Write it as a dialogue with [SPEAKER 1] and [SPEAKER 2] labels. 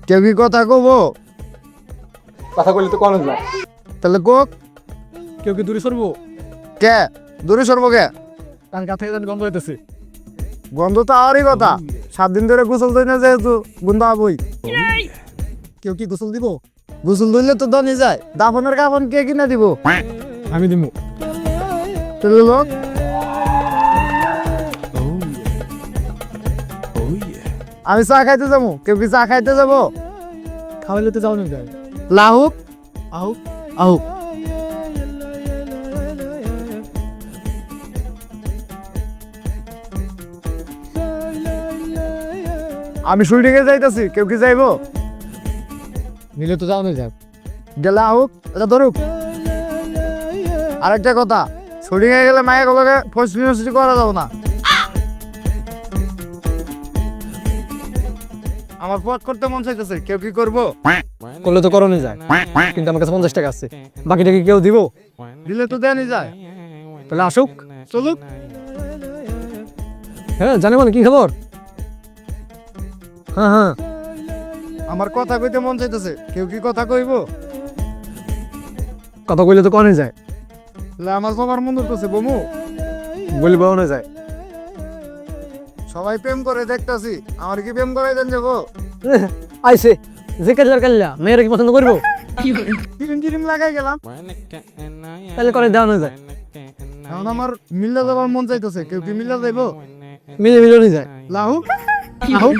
[SPEAKER 1] কেউ কি কথা কব?
[SPEAKER 2] কথা বললে তো কলেজ না।
[SPEAKER 1] তাহলে কোক।
[SPEAKER 2] কেউ কি দূরে সরবো?
[SPEAKER 1] কে দূরে সরবো কে?
[SPEAKER 2] কান কাছে গন্ধ হইতেছে।
[SPEAKER 1] গন্ধ তো আরই কথা, 7 দিন ধরে গোসল দিই না, যেহেতু গন্ধ আবই।
[SPEAKER 2] কেউ কি গোসল দিব?
[SPEAKER 1] গোসল দিলে তো দনি যায়, দাফনের কাফন কে কিনা দিব?
[SPEAKER 2] আমি দিব।
[SPEAKER 1] তাহলে লোক আমি চা খাইতে যাবো, কেউ কি চা খাইতে যাবো?
[SPEAKER 2] খাওয়াইলে তো যাও না যায়।
[SPEAKER 1] লাহুক
[SPEAKER 2] আও
[SPEAKER 1] আহু। আমি শুটিং এ যাইতাছি, কেউ কি যাইবো?
[SPEAKER 2] নিলে তো যাও না যায়।
[SPEAKER 1] গেলে আহুক, এটা ধরুক। আরেকটা কথা, শুটিং এ গেলে মায়ের গুলোকে ফসফিনিসিটি করা যাবো না। আমার পথ করতে মন চাইতেছে, কেউ কি করবো?
[SPEAKER 2] করলে তো করণে যায়, কিন্তু আমার কাছে 50 টাকা আছে। বাকিটা কি কেউ দিব?
[SPEAKER 1] দিলে তো দেয়নি যায়।
[SPEAKER 2] তাহলে আসুক,
[SPEAKER 1] চলুক।
[SPEAKER 2] হ্যাঁ জানে মানে কি খবর? হ্যাঁ হ্যাঁ,
[SPEAKER 1] আমার কথা কইতে মন চাইতেছে, কেউ কি কথা কইবো?
[SPEAKER 2] কথা কইলে তো করণে যায়।
[SPEAKER 1] তাহলে আমার সবার মন ধরতেছে বমু।
[SPEAKER 2] বলবো না যায়।
[SPEAKER 1] সবাই প্রেম করে দেখতাছি, আমার কি প্রেম করাই দেন যাবো?
[SPEAKER 2] আইছে যে কাজ কাল্লা মেয়েরা কি পছন্দ করবো?
[SPEAKER 1] কিরিম কিরিম লাগাই গেলাম।
[SPEAKER 2] তাহলে করে দেওয়া না যায়।
[SPEAKER 1] এখন আমার মিল্লা যাবার মন চাইতেছে, কেউ কি মিল্লা যাইবো?
[SPEAKER 2] মিলে মিলে যায়।
[SPEAKER 1] লাহু
[SPEAKER 2] আহো